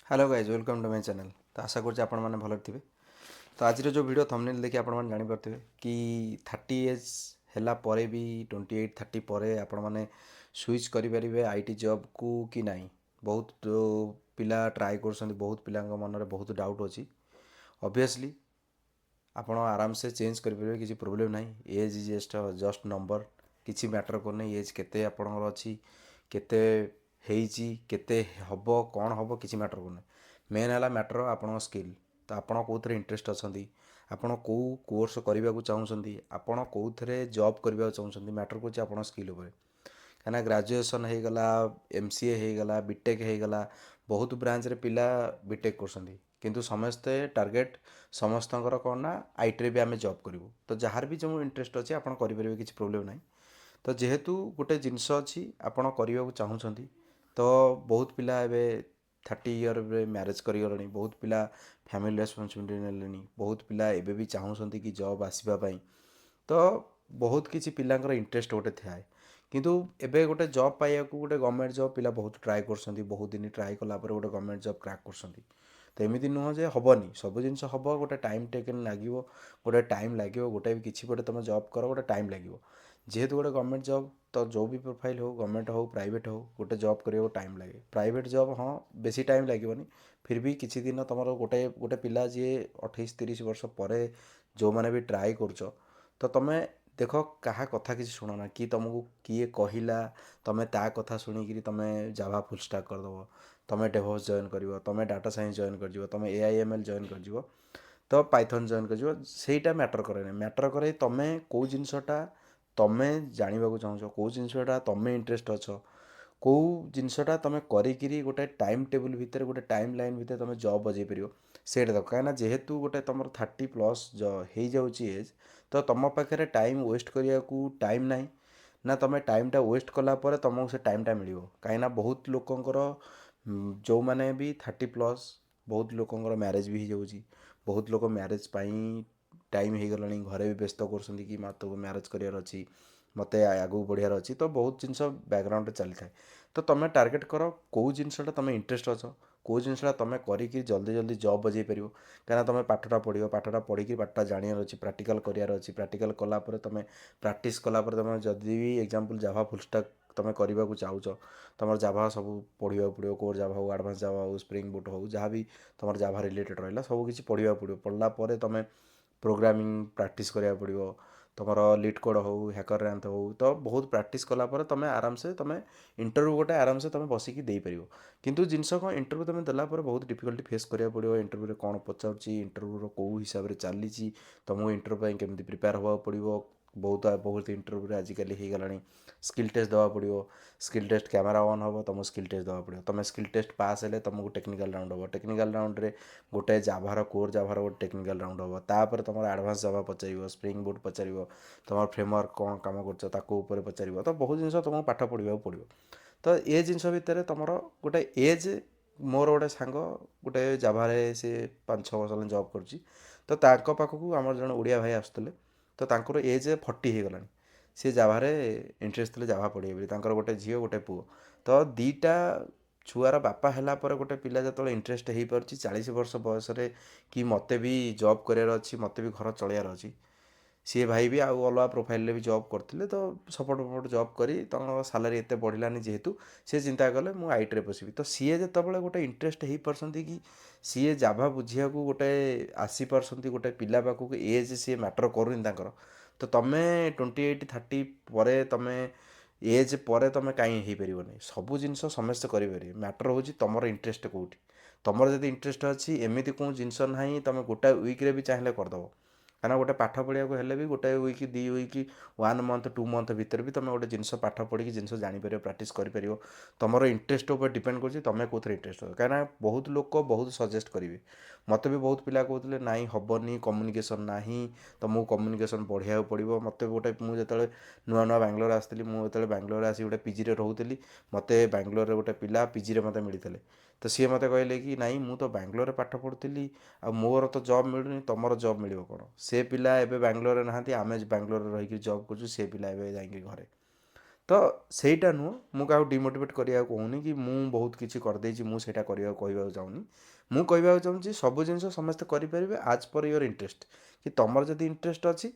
Hello guys welcome to my channel. तो आशा करছি ଆପଣମାନେ ଭଲରେ ଥିବେ। ତ ଆଜିର ଯେଉଁ ଭିଡ଼ିଓ ଥମ୍ବନେଲ୍ ଦେଖି ଆପଣମାନେ ଜାଣିପାରୁଥିବେ କି 30 ଏଜ୍ ହେଲା ପରେ ବି 28-30 ପରେ ଆପଣମାନେ ସୁଇଚ୍ କରିପାରିବେ ଆଇଟି ଜବ୍କୁ କି ନାହିଁ। ବହୁତ ପିଲା ଟ୍ରାଏ କରୁଛନ୍ତି, ବହୁତ ପିଲାଙ୍କ ମନରେ ବହୁତ ଡାଉଟ୍ ଅଛି। ଅବଭିୟସଲି ଆପଣ ଆରାମସେ ଚେଞ୍ଜ କରିପାରିବେ, କିଛି ପ୍ରୋବ୍ଲେମ୍ ନାହିଁ। ଏଜ୍ ଇଜ୍ ଜଷ୍ଟ ନମ୍ବର, କିଛି ମ୍ୟାଟର କରୁନି। ଏଜ୍ କେତେ ଆପଣଙ୍କର ଅଛି, କେତେ ହେଇଛି, କେତେ ହେବ, କ'ଣ ହେବ, କିଛି ମ୍ୟାଟର କରୁନି। ମେନ୍ ହେଲା ମ୍ୟାଟର ଆପଣଙ୍କ ସ୍କିଲ୍। ତ ଆପଣ କେଉଁଥିରେ ଇଣ୍ଟରେଷ୍ଟ ଅଛନ୍ତି, ଆପଣ କେଉଁ କୋର୍ସ କରିବାକୁ ଚାହୁଁଛନ୍ତି, ଆପଣ କେଉଁଥିରେ ଜବ୍ କରିବାକୁ ଚାହୁଁଛନ୍ତି, ମ୍ୟାଟର କରୁଛି ଆପଣଙ୍କ ସ୍କିଲ୍ ଉପରେ। କାହିଁକିନା ଗ୍ରାଜୁଏସନ୍ ହେଇଗଲା, MCA ହେଇଗଲା, ବିଟେକ୍ ହେଇଗଲା, ବହୁତ ବ୍ରାଞ୍ଚରେ ପିଲା ବିଟେକ୍ କରୁଛନ୍ତି, କିନ୍ତୁ ସମସ୍ତେ ଟାର୍ଗେଟ୍ ସମସ୍ତଙ୍କର କ'ଣ ନା ଆଇଟିରେ ବି ଆମେ ଜବ୍ କରିବୁ। ତ ଯାହାର ବି ଯେଉଁ ଇଣ୍ଟରେଷ୍ଟ ଅଛି ଆପଣ କରିପାରିବେ, କିଛି ପ୍ରୋବ୍ଲେମ୍ ନାହିଁ। ତ ଯେହେତୁ ଗୋଟେ ଜିନିଷ ଅଛି ଆପଣ କରିବାକୁ ଚାହୁଁଛନ୍ତି, ତ ବହୁତ ପିଲା ଏବେ 30 ଇୟର୍ରେ ମ୍ୟାରେଜ୍ କରିଗଲେଣି, ବହୁତ ପିଲା ଫ୍ୟାମିଲି ରେସ୍ପନ୍ସିବିଲିଟି ନେଲେଣି, ବହୁତ ପିଲା ଏବେ ବି ଚାହୁଁଛନ୍ତି କି ଜବ୍ ଆସିବା ପାଇଁ। ତ ବହୁତ କିଛି ପିଲାଙ୍କର ଇଣ୍ଟରେଷ୍ଟ ଗୋଟେ ଥାଏ, କିନ୍ତୁ ଏବେ ଗୋଟେ ଜବ୍ ପାଇବାକୁ ଗୋଟେ ଗଭର୍ଣ୍ଣମେଣ୍ଟ ଜବ୍ ପିଲା ବହୁତ ଟ୍ରାଏ କରୁଛନ୍ତି, ବହୁତ ଦିନ ଟ୍ରାଏ କଲା ପରେ ଗୋଟେ ଗଭର୍ଣ୍ଣମେଣ୍ଟ ଜବ୍ କ୍ରାକ୍ କରୁଛନ୍ତି। ତ ଏମିତି ନୁହଁ ଯେ ହେବନି, ସବୁ ଜିନିଷ ହେବ, ଗୋଟେ ଟାଇମ୍ ଟେକେନ୍ ଲାଗିବ, ଗୋଟେ ଟାଇମ୍ ଲାଗିବ। ଗୋଟେ ବି କିଛି ଗୋଟେ ତୁମେ ଜବ୍ କର, ଗୋଟେ ଟାଇମ୍ ଲାଗିବ। ଯେହେତୁ ଗୋଟେ ଗଭର୍ଣ୍ଣମେଣ୍ଟ ଜବ୍, ତ ଯେଉଁ ବି ପ୍ରୋଫାଇଲ୍ ହେଉ, ଗଭର୍ଣ୍ଣମେଣ୍ଟ ହେଉ ପ୍ରାଇଭେଟ୍ ହେଉ, ଗୋଟେ ଜବ୍ କରିବାକୁ ଟାଇମ୍ ଲାଗେ। ପ୍ରାଇଭେଟ୍ ଜବ୍ ହଁ ବେଶୀ ଟାଇମ୍ ଲାଗିବନି, ଫିର୍ ବି କିଛି ଦିନ ତୁମର ଗୋଟେ ପିଲା ଯିଏ 28-30 ବର୍ଷ ପରେ ଯେଉଁମାନେ ବି ଟ୍ରାଏ କରୁଛ, ତ ତୁମେ ଦେଖ କାହା କଥା କିଛି ଶୁଣ ନା, କି ତୁମକୁ କିଏ କହିଲା ତୁମେ ତା କଥା ଶୁଣିକିରି ତୁମେ ଜାଭା ଫୁଲ୍ ଷ୍ଟାକ୍ କରିଦେବ, ତୁମେ ଡେଭଲପ୍ ଜଏନ୍ କରିବ, ତୁମେ ଡାଟା ସାଇନ୍ସ ଜଏନ୍ କରିଯିବ, ତୁମେ AIML ଜଏନ୍ କରିଯିବ, ତ ପାଇଥନ୍ ଜଏନ୍ କରିଯିବ। ସେଇଟା ମ୍ୟାଟର କରେନି। ମ୍ୟାଟର କରେ ତୁମେ କେଉଁ ଜିନିଷଟା ତୁମେ ଜାଣିବାକୁ ଚାହୁଁଛ, କେଉଁ ଜିନିଷଟା ତୁମେ ଇଣ୍ଟରେଷ୍ଟ ଅଛ, କେଉଁ ଜିନିଷଟା ତୁମେ କରିକିରି ଗୋଟେ ଟାଇମ୍ ଟେବୁଲ୍ ଭିତରେ, ଗୋଟେ ଟାଇମ୍ ଲାଇନ୍ ଭିତରେ ତୁମେ ଜବ୍ ବଜେଇ ପାରିବ, ସେଇଟା ଦେଖ। କାହିଁକିନା ଯେହେତୁ ଗୋଟେ ତୁମର 30+ ହେଇଯାଉଛି ଏଜ୍, ତ ତୁମ ପାଖରେ ଟାଇମ୍ ୱେଷ୍ଟ କରିବାକୁ ଟାଇମ୍ ନାହିଁ ନା। ତୁମେ ଟାଇମ୍ଟା ୱେଷ୍ଟ କଲା ପରେ ତୁମକୁ ସେ ଟାଇମ୍ଟା ମିଳିବ। କାହିଁକିନା ବହୁତ ଲୋକଙ୍କର ଯେଉଁମାନେ ବି 30+, ବହୁତ ଲୋକଙ୍କର ମ୍ୟାରେଜ୍ ବି ହେଇଯାଉଛି। ବହୁତ ଲୋକ ମ୍ୟାରେଜ୍ ପାଇଁ ଟାଇମ୍ ହେଇଗଲାଣି, ଘରେ ବି ବ୍ୟସ୍ତ କରୁଛନ୍ତି କି ମୋତେ ମ୍ୟାରେଜ୍ କରିବାର ଅଛି, ମୋତେ ଆଗକୁ ବଢ଼ିବାର ଅଛି। ତ ବହୁତ ଜିନିଷ ବ୍ୟାକ୍ଗ୍ରାଉଣ୍ଡରେ ଚାଲିଥାଏ। ତ ତୁମେ ଟାର୍ଗେଟ୍ କର କେଉଁ ଜିନିଷଟା ତୁମେ ଇଣ୍ଟରେଷ୍ଟ ଅଛ, କେଉଁ ଜିନିଷଟା ତୁମେ କରିକି ଜଲ୍ଦି ଜଲ୍ଦି ଜବ୍ ବଜେଇ ପାରିବ। କାହିଁକିନା ତୁମେ ପାଠଟା ପଢ଼ିବ, ପାଠଟା ପଢ଼ିକି ପାଠଟା ଜାଣିବାର ଅଛି, ପ୍ରାକ୍ଟିକାଲ୍ କରିବାର ଅଛି। ପ୍ରାକ୍ଟିକାଲ୍ କଲା ପରେ ତୁମେ ପ୍ରାକ୍ଟିସ୍ କଲା ପରେ ତୁମେ ଯଦି ବି ଏକ୍ଜାମ୍ପଲ୍ ଜାଭା ଫୁଲ୍ ଷ୍ଟାକ୍ ତୁମେ କରିବାକୁ ଚାହୁଁଛ, ତୁମର ଜାଭା ସବୁ ପଢ଼ିବାକୁ ପଡ଼ିବ। କୋର୍ ଜାଭା ହଉ, ଆଡ଼ଭାନ୍ସ ଜାଭା ହଉ, ସ୍ପ୍ରିଙ୍ଗ ବୁଟ୍ ହଉ, ଯାହା ବି ତୁମର ଜାଭା ରିଲେଟେଡ଼୍ ରହିଲା ସବୁ କିଛି ପଢ଼ିବାକୁ ପଡ଼ିବ। ପଢ଼ିଲା ପରେ ତୁମେ ପ୍ରୋଗ୍ରାମିଂ ପ୍ରାକ୍ଟିସ୍ କରିବାକୁ ପଡ଼ିବ। ତୁମର ଲିଟ୍ କୋଡ଼୍ ହଉ, ହ୍ୟାକର୍ ରାନ୍ଥ ହଉ, ତ ବହୁତ ପ୍ରାକ୍ଟିସ୍ କଲା ପରେ ତୁମେ ଆରାମସେ ତୁମେ ଇଣ୍ଟରଭ୍ୟୁ ଗୋଟେ ଆରାମସେ ତୁମେ ବସିକି ଦେଇପାରିବ। କିନ୍ତୁ ଜିନିଷ କ'ଣ, ଇଣ୍ଟରଭ୍ୟୁ ତୁମେ ଦେଲା ପରେ ବହୁତ ଡିଫିକଲ୍ଟି ଫେସ୍ କରିବାକୁ ପଡ଼ିବ। ଇଣ୍ଟରଭ୍ୟୁରେ କ'ଣ ପଚାରୁଛି, ଇଣ୍ଟରଭ୍ୟୁର କେଉଁ ହିସାବରେ ଚାଲିଛି, ତୁମକୁ ଇଣ୍ଟରଭ୍ୟୁ ପାଇଁ କେମିତି ପ୍ରିପେୟାର ହେବାକୁ ପଡ଼ିବ। ବହୁତ ଇଣ୍ଟରଭ୍ୟୁରେ ଆଜିକାଲି ହେଇଗଲାଣି ସ୍କିଲ୍ ଟେଷ୍ଟ ଦେବାକୁ ପଡ଼ିବ। ସ୍କିଲ୍ ଟେଷ୍ଟ କ୍ୟାମେରା ଅନ୍ ହେବ, ତୁମକୁ ସ୍କିଲ୍ ଟେଷ୍ଟ ଦେବାକୁ ପଡ଼ିବ। ତୁମେ ସ୍କିଲ୍ ଟେଷ୍ଟ ପାସ୍ ହେଲେ ତୁମକୁ ଟେକ୍ନିକାଲ୍ ରାଉଣ୍ଡ ହେବ। ଟେକ୍ନିକାଲ୍ ରାଉଣ୍ଡରେ ଗୋଟେ ଜାଭାର କୋର୍ ଜାଭାର ଗୋଟେ ଟେକ୍ନିକାଲ୍ ରାଉଣ୍ଡ ହେବ। ତାପରେ ତୁମର ଆଡ଼ଭାନ୍ସ ଜାଭା ପଚାରିବ, ସ୍ପ୍ରିଙ୍ଗ ବୁଟ୍ ପଚାରିବ, ତୁମର ଫ୍ରେମୱାର୍କ କ'ଣ କାମ କରୁଛ ତାକୁ ଉପରେ ପଚାରିବ। ତ ବହୁତ ଜିନିଷ ତୁମକୁ ପାଠ ପଢ଼ିବାକୁ ପଡ଼ିବ। ତ ଏ ଜିନିଷ ଭିତରେ ତୁମର ଗୋଟେ ଏଜ୍, ମୋର ଗୋଟେ ସାଙ୍ଗ ଗୋଟେ ଜାଭାରେ ସେ 5-6 ବର୍ଷ ହେଲା ଜବ୍ କରୁଛି। ତ ତାଙ୍କ ପାଖକୁ ଆମର ଜଣେ ଓଡ଼ିଆ ଭାଇ ଆସୁଥିଲେ, ତ ତାଙ୍କର ଏଜ୍ 40 ହେଇଗଲାଣି। ସେ ଜାଭାରେ ଇଣ୍ଟରେଷ୍ଟ ଥିଲେ ଜାଭା ପଢ଼ିବେ ବୋଲି। ତାଙ୍କର ଗୋଟେ ଝିଅ ଗୋଟେ ପୁଅ। ତ ଦୁଇଟା ଛୁଆର ବାପା ହେଲା ପରେ ଗୋଟେ ପିଲା ଯେତେବେଳେ ଇଣ୍ଟରେଷ୍ଟ ହେଇପାରୁଛି 40 ବର୍ଷ ବୟସରେ କି ମୋତେ ବି ଜବ୍ କରିବାର ଅଛି, ମୋତେ ବି ଘର ଚଳେଇବାର ଅଛି। ସିଏ ଭାଇ ବି ଆଉ ଅଲଗା ପ୍ରୋଫାଇଲ୍ରେ ବି ଜବ୍ କରିଥିଲେ, ତ ସପୋର୍ଟ ଜବ୍ କରି ତାଙ୍କ ସାଲାରୀ ଏତେ ବଢ଼ିଲାନି, ଯେହେତୁ ସିଏ ଚିନ୍ତା କଲେ ମୁଁ ଆଇଟିରେ ପଶିବି। ତ ସିଏ ଯେତେବେଳେ ଗୋଟେ ଇଣ୍ଟରେଷ୍ଟ ହେଇପାରୁଛନ୍ତି କି ସିଏ ଜାଭା ବୁଝିବାକୁ ଗୋଟେ ଆସିପାରୁଛନ୍ତି ଗୋଟେ ପିଲା ପାଖକୁ, ଏଜ୍ ସିଏ ମ୍ୟାଟର କରୁନି ତାଙ୍କର। ତ ତୁମେ 28-30 ପରେ ତୁମେ ଏଜ୍ ପରେ ତୁମେ କାହିଁ ହେଇପାରିବନି। ସବୁ ଜିନିଷ ସମସ୍ତେ କରିପାରିବେ, ମ୍ୟାଟର ହେଉଛି ତୁମର ଇଣ୍ଟରେଷ୍ଟ କେଉଁଠି। ତୁମର ଯଦି ଇଣ୍ଟରେଷ୍ଟ ଅଛି, ଏମିତି କେଉଁ ଜିନିଷ ନାହିଁ ତୁମେ ଗୋଟାଏ ୱିକ୍ରେ ବି ଚାହିଁଲେ କରିଦେବ। କାରଣ ଗୋଟେ ପାଠ ପଢ଼ିବାକୁ ହେଲେ ବି ଗୋଟେ ୱିକ୍, 2 ୱିକ୍, 1 ମନ୍ଥ, 2 ମନ୍ଥ ଭିତରେ ବି ତୁମେ ଗୋଟେ ଜିନିଷ ପାଠ ପଢ଼ିକି ଜିନିଷ ଜାଣିପାରିବ, ପ୍ରାକ୍ଟିସ୍ କରିପାରିବ। ତୁମର ଇଣ୍ଟରେଷ୍ଟ ଉପରେ ଡିପେଣ୍ଡ କରୁଛି ତୁମେ କେଉଁଥିରେ ଇଣ୍ଟରେଷ୍ଟ ଅଛି। କାହିଁକିନା ବହୁତ ଲୋକ ବହୁତ ସଜେଷ୍ଟ କରିବେ। ମୋତେ ବି ବହୁତ ପିଲା କହୁଥିଲେ ନାଇଁ ହେବନି, କମ୍ୟୁନିକେସନ୍ ନାହିଁ, ତୁମକୁ କମ୍ୟୁନିକେସନ୍ ବଢ଼ିବାକୁ ପଡ଼ିବ। ମୋତେ ଗୋଟେ, ମୁଁ ଯେତେବେଳେ ନୂଆ ନୂଆ ବାଙ୍ଗଲୋର ଆସିଥିଲି, ମୁଁ ଯେତେବେଳେ ବାଙ୍ଗଲୋରରେ ଆସି ଗୋଟେ ପିଜିରେ ରହୁଥିଲି, ମୋତେ ବାଙ୍ଗଲୋରରେ ଗୋଟେ ପିଲା ପିଜିରେ ମୋତେ ମିଳିଥିଲେ। ତ ସିଏ ମୋତେ କହିଲେ କି ନାଇଁ ମୁଁ ତ ବାଙ୍ଗଲୋରରେ ପାଠ ପଢ଼ୁଥିଲି, ଆଉ ମୋର ତ ଜବ୍ ମିଳୁନି, ତୁମର ଜବ୍ ମିଳିବ କ'ଣ। ସେ ପିଲା ଏବେ ବାଙ୍ଗଲୋରରେ ନାହାନ୍ତି, ଆମେ ବାଙ୍ଗଲୋରରେ ରହିକି ଜବ୍ କରୁଛୁ, ସେ ପିଲା ଏବେ ଯାଇକି ଘରେ। ତ ସେଇଟା ନୁହଁ, ମୁଁ କାହାକୁ ଡିମୋଟିଭେଟ୍ କରିବାକୁ କହୁନି କି ମୁଁ ବହୁତ କିଛି କରିଦେଇଛି ମୁଁ ସେଇଟା କରିବାକୁ କହିବାକୁ ଚାହୁଁନି। ମୁଁ କହିବାକୁ ଚାହୁଁଛି ସବୁ ଜିନିଷ ସମସ୍ତେ କରିପାରିବେ ଆଜ୍ ପର୍ ୟୁଅର୍ ଇଣ୍ଟରେଷ୍ଟ। କି ତମର ଯଦି ଇଣ୍ଟରେଷ୍ଟ ଅଛି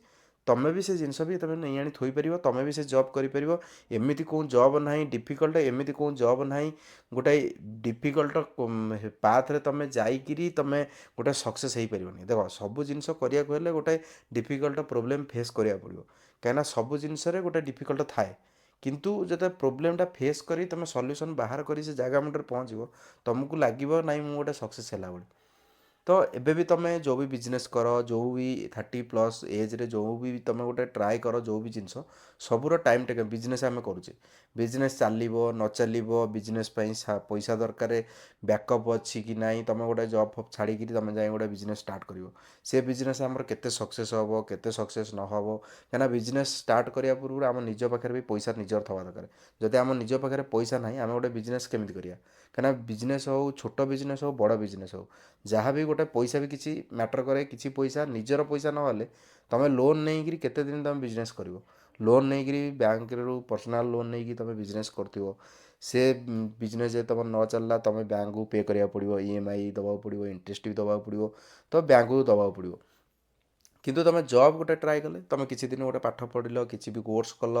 ତମେ ବି ସେ ଜିନିଷ ବି ତମେ ନେଇ ଆଣି ଥୋଇପାରିବ, ତମେ ବି ସେ ଜବ୍ କରିପାରିବ। ଏମିତି କେଉଁ ଜବ୍ ନାହିଁ ଡିଫିକଲ୍ଟ, ଏମିତି କେଉଁ ଜବ୍ ନାହିଁ ଗୋଟାଏ ଡିଫିକଲ୍ଟ ପାଥରେ ତମେ ଯାଇକିରି ତମେ ଗୋଟେ ସକ୍ସେସ୍ ହେଇପାରିବନି। ଦେଖ ସବୁ ଜିନିଷ କରିବାକୁ ହେଲେ ଗୋଟେ ଡିଫିକଲ୍ଟ ପ୍ରୋବ୍ଲେମ୍ ଫେସ୍ କରିବାକୁ ପଡ଼ିବ, କାହିଁକିନା ସବୁ ଜିନିଷରେ ଗୋଟେ ଡିଫିକଲ୍ଟ ଥାଏ। କିନ୍ତୁ ଯେତେବେଳେ ପ୍ରୋବ୍ଲେମଟା ଫେସ୍ କରି ତୁମେ ସଲ୍ୟୁସନ୍ ବାହାର କରି ସେ ଜାଗା ମୁଣ୍ଡରେ ପହଞ୍ଚିବ, ତୁମକୁ ଲାଗିବ ନାଇଁ ମୁଁ ଗୋଟେ ସକ୍ସେସ୍ ହେଲା ଭଳି। ତ ଏବେ ବି ତୁମେ ଯେଉଁ ବି ବିଜନେସ୍ କର, ଯେଉଁ ବି 30+ ଏଜ୍ରେ ଯେଉଁ ବି ତୁମେ ଗୋଟେ ଟ୍ରାଏ କର, ଯେଉଁ ବି ଜିନିଷ ସବୁର ଟାଇମ୍ ଟେକିଂ। ବିଜନେସ୍ ଆମେ କରୁଛେ, ବିଜନେସ୍ ଚାଲିବ ନ ଚାଲିବ, ବିଜନେସ୍ ପାଇଁ ପଇସା ଦରକାର, ବ୍ୟାକଅପ୍ ଅଛି କି ନାହିଁ, ତୁମେ ଗୋଟେ ଜବ୍ ଫବ୍ ଛାଡ଼ିକିରି ତୁମେ ଯାଇ ଗୋଟେ ବିଜନେସ୍ ଷ୍ଟାର୍ଟ କରିବ। ସେ ବିଜନେସ୍ ଆମର କେତେ ସକ୍ସେସ୍ ହେବ କେତେ ସକ୍ସେସ୍ ନ ହେବ, କାହିଁକିନା ବିଜନେସ୍ ଷ୍ଟାର୍ଟ କରିବା ପୂର୍ବରୁ ଆମ ନିଜ ପାଖରେ ବି ପଇସା ନିଜର ଥବା ଦରକାର। ଯଦି ଆମ ନିଜ ପାଖରେ ପଇସା ନାହିଁ ଆମେ ଗୋଟେ ବିଜନେସ୍ କେମିତି କରିବା? କାହିଁକିନା ବିଜନେସ୍ ହେଉ, ଛୋଟ ବିଜନେସ୍ ହେଉ, ବଡ଼ ବିଜନେସ୍ ହେଉ, ଯାହା ବି ଗୋଟେ ପଇସା ବି କିଛି ମ୍ୟାଟର୍ କରେ। କିଛି ପଇସା ନିଜର ପଇସା ନହେଲେ ତୁମେ ଲୋନ୍ ନେଇକିରି କେତେ ଦିନ ତୁମେ ବିଜନେସ୍ କରିବ? ଲୋନ୍ ନେଇକିରି ବ୍ୟାଙ୍କରୁ ପର୍ସନାଲ୍ ଲୋନ୍ ନେଇକି ତୁମେ ବିଜନେସ୍ କରୁଥିବ, ସେ ବିଜନେସ୍ ଯଦି ତୁମର ନ ଚାଲିଲା ତୁମେ ବ୍ୟାଙ୍କକୁ ପେ କରିବାକୁ ପଡ଼ିବ, EMI ଦେବାକୁ ପଡ଼ିବ, ଇଣ୍ଟରେଷ୍ଟ ବି ଦେବାକୁ ପଡ଼ିବ, ତ ବ୍ୟାଙ୍କକୁ ଦେବାକୁ ପଡ଼ିବ। କିନ୍ତୁ ତୁମେ ଜବ୍ ଗୋଟେ ଟ୍ରାଏ କଲେ, ତୁମେ କିଛି ଦିନ ଗୋଟେ ପାଠ ପଢ଼ିଲ, କିଛି ବି କୋର୍ସ କଲ।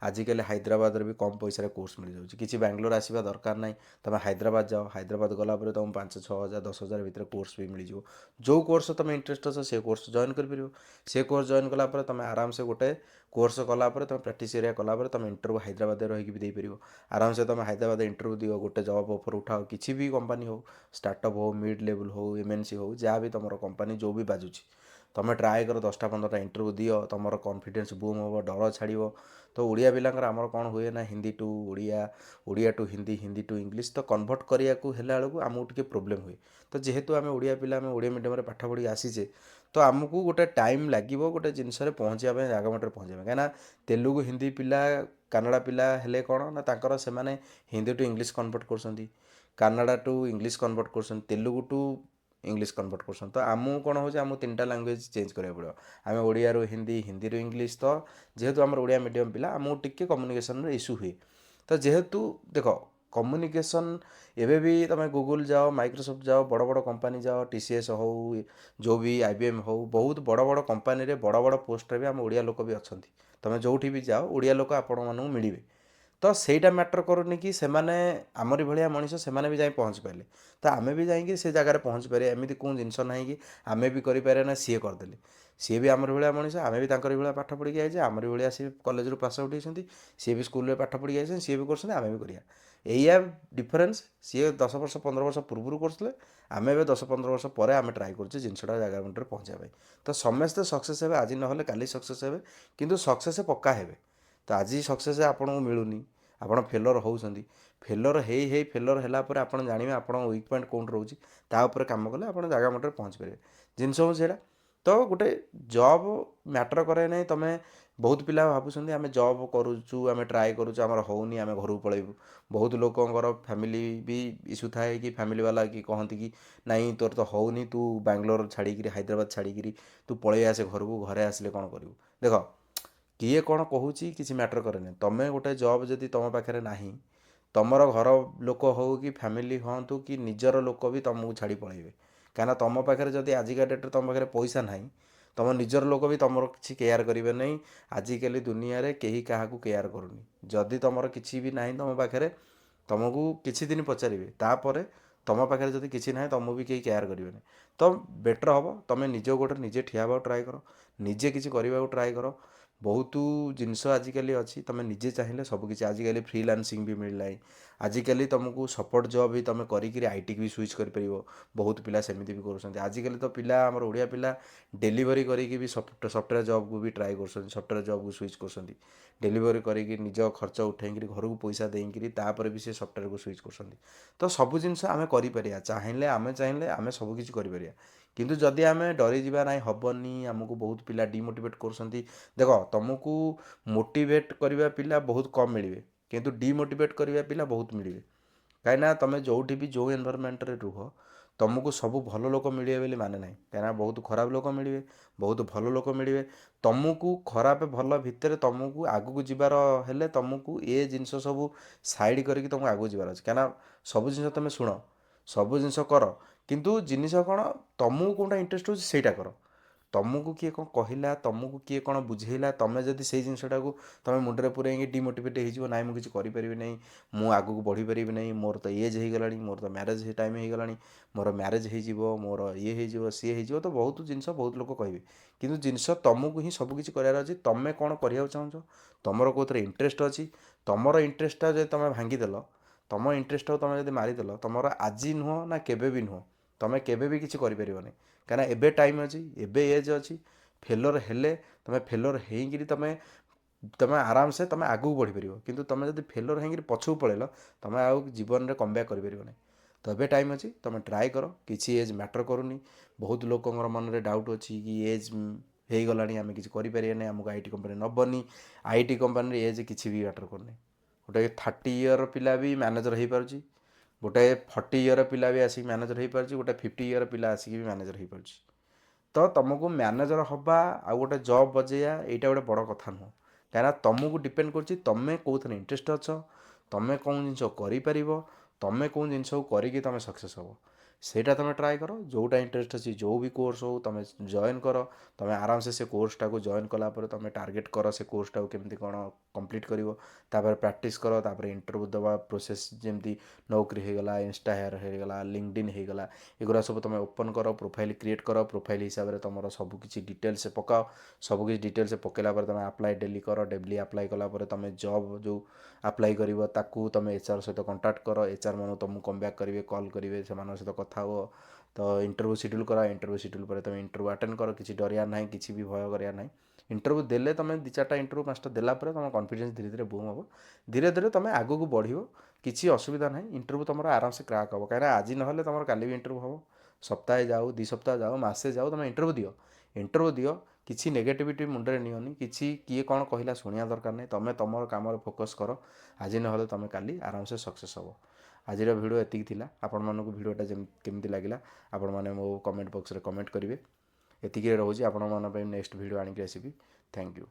ଆଜିକାଲି ହାଇଦ୍ରାବାଦରେ ବି କମ୍ ପଇସାରେ କୋର୍ସ ମିଳିଯାଉଛି, କିଛି ବାଙ୍ଗଲୋର ଆସିବା ଦରକାର ନାହିଁ। ତୁମେ ହାଇଦ୍ରାବାଦ ଯାଅ, ହାଇଦ୍ରାବାଦ ଗଲା ପରେ ତୁମକୁ 5-6 ହଜାର 10 ହଜାର ଭିତରେ କୋର୍ସ ବି ମିଳିଯିବ। ଯେଉଁ କୋର୍ସ ତୁମେ ଇଣ୍ଟରେଷ୍ଟ ଅଛ ସେ କୋର୍ସ ଜଏନ୍ କରିପାରିବ। ସେ କୋର୍ସ ଜଏନ୍ କଲା ପରେ ତୁମେ ଆରାମସେ ଗୋଟେ କୋର୍ସ କଲା ପରେ ତୁମେ ପ୍ରାକ୍ଟିସ୍ ଏରିଆ କଲା ପରେ ତୁମେ ଇଣ୍ଟରଭ୍ୟୁ ହାଇଦ୍ରାବାଦରେ ରହିକି ବି ଦେଇପାରିବ। ଆରାମସେ ତୁମେ ହାଇଦ୍ରାବାଦ ଇଣ୍ଟରଭ୍ୟୁ ଦିଅ, ଗୋଟେ ଜବ୍ ଅଫର୍ ଉଠାଅ, କିଛି ବି କମ୍ପାନୀ ହେଉ, ଷ୍ଟାର୍ଟଅପ୍ ହେଉ, ମିଡ୍ ଲେଭେଲ୍ ହେଉ, MNC ହେଉ, ଯାହା ବି ତୁମର କମ୍ପାନୀ ଯେଉଁ ବି ବାଜୁଛି ତୁମେ ଟ୍ରାଏ କର, 10ଟା 15ଟା ଇଣ୍ଟରଭ୍ୟୁ ଦିଅ, ତୁମର କନଫିଡେନ୍ସ ବୁମ୍ ହେବ, ଡର ଛାଡ଼ିବ। ତ ଓଡ଼ିଆ ପିଲାଙ୍କର ଆମର କ'ଣ ହୁଏ ନା Hindi to Odia, Odia to Hindi, Hindi to English, ତ କନଭର୍ଟ କରିବାକୁ ହେଲା ବେଳକୁ ଆମକୁ ଟିକେ ପ୍ରୋବ୍ଲେମ୍ ହୁଏ। ତ ଯେହେତୁ ଆମେ ଓଡ଼ିଆ ପିଲା, ଆମେ ଓଡ଼ିଆ ମିଡ଼ିୟମରେ ପାଠ ପଢ଼ିକି ଆସିଛେ, ତ ଆମକୁ ଗୋଟେ ଟାଇମ୍ ଲାଗିବ ଗୋଟେ ଜିନିଷରେ ପହଞ୍ଚିବା ପାଇଁ, ଜାଗା ବାଟରେ ପହଞ୍ଚିବା ପାଇଁ। କାହିଁକିନା ତେଲୁଗୁ ହିନ୍ଦୀ ପିଲା, କାନାଡ଼ା ପିଲା ହେଲେ କ'ଣ ନା ତାଙ୍କର ସେମାନେ ହିନ୍ଦୀ ଟୁ ଇଂଲିଶ କନଭର୍ଟ କରୁଛନ୍ତି, କାନାଡ଼ା ଟୁ ଇଂଲିଶ କନଭର୍ଟ କରୁଛନ୍ତି, ତେଲୁଗୁ ଟୁ ଇଂଲିଶ କନଭର୍ଟ କରୁଛନ୍ତି। ତ ଆମକୁ କ'ଣ ହେଉଛି, ଆମକୁ 3ଟା ଲାଙ୍ଗୁଏଜ୍ ଚେଞ୍ଜ କରିବାକୁ ପଡ଼ିବ। ଆମେ ଓଡ଼ିଆରୁ ହିନ୍ଦୀ, ହିନ୍ଦୀରୁ ଇଂଲିଶ, ତ ଯେହେତୁ ଆମର ଓଡ଼ିଆ ମିଡ଼ିୟମ୍ ପିଲା ଆମକୁ ଟିକେ କମ୍ୟୁନିକେସନ୍ର ଇସ୍ୟୁ ହୁଏ। ତ ଯେହେତୁ ଦେଖ କମ୍ୟୁନିକେସନ୍, ଏବେ ବି ତୁମେ ଗୁଗୁଲ୍ ଯାଅ, ମାଇକ୍ରୋସଫ୍ଟ ଯାଅ, ବଡ଼ ବଡ଼ କମ୍ପାନୀ ଯାଅ, TCS ହେଉ, ଯେଉଁ ବି IBM ହେଉ, ବହୁତ ବଡ଼ ବଡ଼ କମ୍ପାନୀରେ ବଡ଼ ବଡ଼ ପୋଷ୍ଟରେ ବି ଆମ ଓଡ଼ିଆ ଲୋକ ବି ଅଛନ୍ତି। ତୁମେ ଯେଉଁଠି ବି ଯାଅ ଓଡ଼ିଆ ଲୋକ ଆପଣମାନଙ୍କୁ ମିଳିବେ। ତ ସେଇଟା ମ୍ୟାଟର୍ କରୁନି କି ସେମାନେ ଆମରି ଭଳିଆ ମଣିଷ, ସେମାନେ ବି ଯାଇ ପହଞ୍ଚି ପାରିଲେ, ତ ଆମେ ବି ଯାଇକି ସେ ଜାଗାରେ ପହଞ୍ଚି ପାରିବା। ଏମିତି କେଉଁ ଜିନିଷ ନାହିଁ କି ଆମେ ବି କରିପାରିବା ନା ସିଏ କରିଦେଲେ। ସିଏ ବି ଆମରି ଭଳିଆ ମଣିଷ, ଆମେ ବି ତାଙ୍କରି ଭଳିଆ ପାଠ ପଢ଼ିକି ଆଇଛେ, ଆମରି ଭଳିଆ ସିଏ କଲେଜରୁ ପାସ୍ ଆଉଟ୍ ହେଇଛନ୍ତି, ସିଏ ବି ସ୍କୁଲରେ ପାଠ ପଢ଼ିକି ଆଇଛନ୍ତି, ସିଏ ବି କରୁଛନ୍ତି, ଆମେ ବି କରିବା। ଏଇଆ ଡିଫରେନ୍ସ। ସିଏ 10 ବର୍ଷ 15 ବର୍ଷ ପୂର୍ବରୁ କରୁଥିଲେ, ଆମେ ଏବେ 10-15 ବର୍ଷ ପରେ ଆମେ ଟ୍ରାଏ କରୁଛେ ଜିନିଷଟା ଜାଗା ମୁଣ୍ଡରେ ପହଞ୍ଚିବା ପାଇଁ। ତ ସମସ୍ତେ ସକ୍ସେସ୍ ହେବେ, ଆଜି ନହେଲେ କାଲି ସକ୍ସେସ୍ ହେବେ, କିନ୍ତୁ ସକ୍ସେସ୍ ପକ୍କା ହେବେ। ତ ଆଜି ସକ୍ସେସ୍ ଆପଣଙ୍କୁ ମିଳୁନି, ଆପଣ ଫେଲର୍ ହେଉଛନ୍ତି, ଫେଲର୍ ହେଇ ଫେଲର୍ ହେଲା ପରେ ଆପଣ ଜାଣିବେ ଆପଣଙ୍କ ୱିକ୍ ପଏଣ୍ଟ କେଉଁଠି ରହୁଛି, ତା ଉପରେ କାମ କଲେ ଆପଣ ଜାଗା ମୁଣ୍ଡରେ ପହଞ୍ଚି ପାରିବେ। ଜିନିଷ ହେଉଛି ସେଇଟା। ତ ଗୋଟେ ଜବ୍ ମ୍ୟାଟର୍ କରେ ନାହିଁ। ତୁମେ ବହୁତ ପିଲା ଭାବୁଛନ୍ତି ଆମେ ଜବ୍ କରୁଛୁ, ଆମେ ଟ୍ରାଏ କରୁଛୁ, ଆମର ହେଉନି, ଆମେ ଘରକୁ ପଳେଇବୁ। ବହୁତ ଲୋକଙ୍କର ଫ୍ୟାମିଲି ବି ଇସ୍ୟୁ ଥାଏ କି ଫ୍ୟାମିଲି ବାଲା କି କହନ୍ତି କି ନାଇଁ ତୋର ତ ହେଉନି, ତୁ ବାଙ୍ଗଲୋର ଛାଡ଼ିକିରି ହାଇଦ୍ରାବାଦ ଛାଡ଼ିକିରି ତୁ ପଳେଇ ଆସେ ଘରକୁ, ଘରେ ଆସିଲେ କ'ଣ କରିବୁ? ଦେଖ କିଏ କ'ଣ କହୁଛି କିଛି ମ୍ୟାଟର୍ କରେନି। ତୁମେ ଗୋଟେ ଜବ୍ ଯଦି ତୁମ ପାଖରେ ନାହିଁ, ତୁମର ଘର ଲୋକ ହେଉ କି ଫ୍ୟାମିଲି ହୁଅନ୍ତୁ କି ନିଜର ଲୋକ ବି ତୁମକୁ ଛାଡ଼ି ପଳେଇବେ। କାହିଁକିନା ତୁମ ପାଖରେ ଯଦି ଆଜିକା ଡେଟ୍ରେ ତୁମ ପାଖରେ ପଇସା ନାହିଁ, ତୁମ ନିଜର ଲୋକ ବି ତୁମର କିଛି କେୟାର କରିବେ ନାହିଁ। ଆଜିକାଲି ଦୁନିଆରେ କେହି କାହାକୁ କେୟାର କରୁନି। ଯଦି ତୁମର କିଛି ବି ନାହିଁ ତୁମ ପାଖରେ, ତୁମକୁ କିଛି ଦିନ ପଚାରିବେ, ତାପରେ ତୁମ ପାଖରେ ଯଦି କିଛି ନାହିଁ ତୁମକୁ ବି କେହି କେୟାର କରିବେନି। ତ ବେଟର୍ ହେବ ତୁମେ ନିଜ ଗୋଡ଼ରେ ନିଜେ ଠିଆ ହେବାକୁ ଟ୍ରାଏ କର, ନିଜେ କିଛି କରିବାକୁ ଟ୍ରାଏ କର। ବହୁତ ଜିନିଷ ଆଜିକାଲି ଅଛି, ତୁମେ ନିଜେ ଚାହିଁଲେ ସବୁକିଛି। ଆଜିକାଲି ଫ୍ରିଲାନ୍ସିଂ ବି ମିଳିଲାଣି। ଆଜିକାଲି ତୁମକୁ ସପୋର୍ଟ ଜବ୍ ବି ତୁମେ କରିକିରି IT ବି ସୁଇଚ୍ କରିପାରିବ। ବହୁତ ପିଲା ସେମିତି ବି କରୁଛନ୍ତି। ଆଜିକାଲି ତ ପିଲା, ଆମର ଓଡ଼ିଆ ପିଲା ଡେଲିଭରି କରିକି ବି ସଫ୍ଟୱେର୍ ଜବ୍କୁ ବି ଟ୍ରାଏ କରୁଛନ୍ତି, ସଫ୍ଟୱେର୍ ଜବ୍କୁ ସୁଇଚ୍ କରୁଛନ୍ତି। ଡେଲିଭରି କରିକି ନିଜ ଖର୍ଚ୍ଚ ଉଠେଇକିରି ଘରକୁ ପଇସା ଦେଇକିରି ତାପରେ ବି ସେ ସଫ୍ଟୱେର୍କୁ ସୁଇଚ୍ କରୁଛନ୍ତି। ତ ସବୁ ଜିନିଷ ଆମେ କରିପାରିବା, ଚାହିଁଲେ ଆମେ ସବୁକିଛି କରିପାରିବା। କିନ୍ତୁ ଯଦି ଆମେ ଡରିଯିବା ନାହିଁ ହେବନି, ଆମକୁ ବହୁତ ପିଲା ଡିମୋଟିଭେଟ୍ କରୁଛନ୍ତି। ଦେଖ ତୁମକୁ ମୋଟିଭେଟ୍ କରିବା ପିଲା ବହୁତ କମ୍ ମିଳିବେ, କିନ୍ତୁ ଡିମୋଟିଭେଟ୍ କରିବା ପିଲା ବହୁତ ମିଳିବେ। କାହିଁକିନା ତୁମେ ଯେଉଁଠି ବି ଯେଉଁ ଏନ୍ଭାରମେଣ୍ଟରେ ରୁହ ତୁମକୁ ସବୁ ଭଲ ଲୋକ ମିଳିବେ ବୋଲି ମାନେ ନାହିଁ। କାହିଁକିନା ବହୁତ ଖରାପ ଲୋକ ମିଳିବେ, ବହୁତ ଭଲ ଲୋକ ମିଳିବେ। ତୁମକୁ ଖରାପ ଭଲ ଭିତରେ ତୁମକୁ ଆଗକୁ ଯିବାର ହେଲେ ତୁମକୁ ଏ ଜିନିଷ ସବୁ ସାଇଡ଼୍ କରିକି ତୁମକୁ ଆଗକୁ ଯିବାର ଅଛି। କାହିଁକିନା ସବୁ ଜିନିଷ ତୁମେ ଶୁଣ, ସବୁ ଜିନିଷ କର, କିନ୍ତୁ ଜିନିଷ କ'ଣ ତୁମକୁ କେଉଁଟା ଇଣ୍ଟରେଷ୍ଟ ହେଉଛି ସେଇଟା କର। ତୁମକୁ କିଏ କ'ଣ କହିଲା, ତୁମକୁ କିଏ କ'ଣ ବୁଝେଇଲା, ତୁମେ ଯଦି ସେଇ ଜିନିଷଟାକୁ ତୁମେ ମୁଣ୍ଡରେ ପୁରେଇକି ଡିମୋଟିଭେଟ୍ ହେଇଯିବ, ନାଇଁ ମୁଁ କିଛି କରିପାରିବି ନାହିଁ, ମୁଁ ଆଗକୁ ବଢ଼ିପାରିବି ନାହିଁ, ମୋର ତ ଏଜ୍ ହେଇଗଲାଣି, ମୋର ତ ମ୍ୟାରେଜ୍ ଟାଇମ୍ ହେଇଗଲାଣି, ମୋର ମ୍ୟାରେଜ୍ ହେଇଯିବ, ମୋର ଇଏ ହେଇଯିବ, ସିଏ ହେଇଯିବ, ତ ବହୁତ ଜିନିଷ ବହୁତ ଲୋକ କହିବେ। କିନ୍ତୁ ଜିନିଷ ତୁମକୁ ହିଁ ସବୁକିଛି କରିବାର ଅଛି। ତୁମେ କ'ଣ କରିବାକୁ ଚାହୁଁଛ, ତୁମର କେଉଁଥିରେ ଇଣ୍ଟରେଷ୍ଟ ଅଛି, ତୁମର ଇଣ୍ଟରେଷ୍ଟଟା ଯଦି ତୁମେ ଭାଙ୍ଗିଦେଲ, ତୁମ ଇଣ୍ଟରେଷ୍ଟଟାକୁ ତୁମେ ଯଦି ମାରିଦେଲ, ତୁମର ଆଜି ନୁହଁ ନା କେବେ ବି ନୁହଁ, ତୁମେ କେବେ ବି କିଛି କରିପାରିବନି। କାହିଁକିନା ଏବେ ଟାଇମ୍ ଅଛି, ଏବେ ଏଜ୍ ଅଛି। ଫେଲର୍ ହେଲେ ତୁମେ ଫେଲର୍ ହେଇକିରି ତୁମେ ଆରାମସେ ତୁମେ ଆଗକୁ ବଢ଼ିପାରିବ। କିନ୍ତୁ ତୁମେ ଯଦି ଫେଲର୍ ହେଇକିରି ପଛକୁ ପଳେଇଲ, ତୁମେ ଆଉ ଜୀବନରେ କମ୍ବ୍ୟାକ୍ କରିପାରିବ ନାହିଁ। ତ ଏବେ ଟାଇମ୍ ଅଛି, ତୁମେ ଟ୍ରାଏ କର। କିଛି ଏଜ୍ ମ୍ୟାଟର୍ କରୁନି। ବହୁତ ଲୋକଙ୍କର ମନରେ ଡାଉଟ୍ ଅଛି କି ଏଜ୍ ହେଇଗଲାଣି, ଆମେ କିଛି କରିପାରିବାନି, ଆମକୁ IT କମ୍ପାନୀ ନେବନି। IT କମ୍ପାନୀରେ ଏଜ୍ କିଛି ବି ମ୍ୟାଟର୍ କରୁନି। ଗୋଟେ 30 ଇୟର୍ ପିଲା ବି ମ୍ୟାନେଜର୍ ହେଇପାରୁଛି, ଗୋଟେ 40 ଇୟର୍ ପିଲା ବି ଆସିକି ମ୍ୟାନେଜର୍ ହେଇପାରୁଛି, ଗୋଟେ 50 ଇୟର୍ ପିଲା ଆସିକି ବି ମ୍ୟାନେଜର୍ ହେଇପାରୁଛି। ତ ତୁମକୁ ମ୍ୟାନେଜର୍ ହେବା ଆଉ ଗୋଟେ ଜବ୍ ବଜେଇବା ଏଇଟା ଗୋଟେ ବଡ଼ କଥା ନୁହଁ। କାହିଁକିନା ତୁମକୁ ଡିପେଣ୍ଡ କରୁଛି ତୁମେ କେଉଁଥିରେ ଇଣ୍ଟରେଷ୍ଟ ଅଛ, ତୁମେ କେଉଁ ଜିନିଷ କରିପାରିବ, ତୁମେ କେଉଁ ଜିନିଷକୁ କରିକି ତୁମେ ସକ୍ସେସ୍ ହେବ, ସେଇଟା ତୁମେ ଟ୍ରାଏ କର। ଯେଉଁଟା ଇଣ୍ଟରେଷ୍ଟ ଅଛି, ଯେଉଁ ବି କୋର୍ସ ହେଉ ତୁମେ ଜଏନ୍ କର। ତୁମେ ଆରାମସେ ସେ କୋର୍ସଟାକୁ ଜଏନ୍ କଲା ପରେ ତୁମେ ଟାର୍ଗେଟ୍ କର ସେ କୋର୍ସଟାକୁ କେମିତି କ'ଣ କମ୍ପ୍ଲିଟ୍ କରିବ। ତାପରେ ପ୍ରାକ୍ଟିସ୍ କର, ତାପରେ ଇଣ୍ଟରଭ୍ୟୁ ଦେବା ପ୍ରୋସେସ୍, ଯେମିତି ନୌକରି ହେଇଗଲା, ଇନଷ୍ଟା ହାୟର ହେଇଗଲା, ଲିଙ୍କଡିନ୍ ହେଇଗଲା, ଏଗୁଡ଼ା ସବୁ ତୁମେ ଓପନ୍ କର, ପ୍ରୋଫାଇଲ୍ କ୍ରିଏଟ୍ କର। ପ୍ରୋଫାଇଲ୍ ହିସାବରେ ତୁମର ସବୁକିଛି ଡିଟେଲ୍ସ ପକାଅ। ସବୁକିଛି ଡିଟେଲ୍ସ ପକାଇଲା ପରେ ତୁମେ ଆପ୍ଲାଏ ଡେଲି କର। ଡେଲି ଆପ୍ଲାଏ କଲା ପରେ ତୁମେ ଜବ୍ ଯେଉଁ ଆପ୍ଲାଏ କରିବ ତାକୁ ତୁମେ HR ସହିତ କଣ୍ଟାକ୍ଟ କର। HR ମାନେ ତୁମକୁ କମ୍ବ୍ୟାକ୍ କରିବେ, କଲ୍ କରିବେ, ସେମାନଙ୍କ ସହିତ କଥା ହୁଅ। ତ ଇଣ୍ଟରଭ୍ୟୁ ସିଡ୍ୟୁଲ୍ କର। ଇଣ୍ଟରଭ୍ୟୁ ସିଡ୍ୟୁଲ୍ ପରେ ତୁମେ ଇଣ୍ଟରଭ୍ୟୁ ଆଟେଣ୍ଡ କର। କିଛି ଡରିବାର ନାହିଁ, କିଛି ବି ଭୟ କରିବାର ନାହିଁ। ଇଣ୍ଟରଭ୍ୟୁ ଦେଲେ ତୁମେ 2-4ଟା ଇଣ୍ଟରଭ୍ୟୁ 5ଟା ଦେଲା ପରେ ତୁମ କନଫିଡେନ୍ସ ଧୀରେ ଧୀରେ ବୁମ୍ ହେବ। ଧୀରେ ଧୀରେ ତୁମେ ଆଗକୁ ବଢ଼ିବ, କିଛି ଅସୁବିଧା ନାହିଁ। ଇଣ୍ଟରଭ୍ୟୁ ତୁମର ଆରାମସେ କ୍ରାକ୍ ହେବ। କାହିଁକିନା ଆଜି ନହେଲେ ତୁମର କାଲି ବି ଇଣ୍ଟରଭ୍ୟୁ ହେବ। ସପ୍ତାହେ ଯାଉ, 2 ସପ୍ତାହ ଯାଉ, ମାସେ ଯାଉ, ତୁମେ ଇଣ୍ଟରଭ୍ୟୁ ଦିଅ। ଇଣ୍ଟରଭ୍ୟୁ ଦିଅ, କିଛି ନେଗେଟିଭିଟି ମୁଣ୍ଡରେ ନିଅନି, କିଛି କିଏ କ'ଣ କହିଲା ଶୁଣିବା ଦରକାର ନାହିଁ। ତୁମେ ତୁମର କାମରେ ଫୋକସ୍ କର। ଆଜି ନହେଲେ ତୁମେ କାଲି ଆରାମସେ ସକ୍ସେସ୍ ହେବ। ଆଜିର ଭିଡ଼ିଓ ଏତିକି ଥିଲା। ଆପଣମାନଙ୍କୁ ଭିଡ଼ିଓଟା କେମିତି ଲାଗିଲା ଆପଣମାନେ ମୋ କମେଣ୍ଟ ବକ୍ସରେ କମେଣ୍ଟ କରିବେ। ଏତିକିରେ ରହୁଛି। ଆପଣମାନଙ୍କ ପାଇଁ ନେକ୍ସଟ ଭିଡ଼ିଓ ଆଣିକି ଆସିବି। Thank you.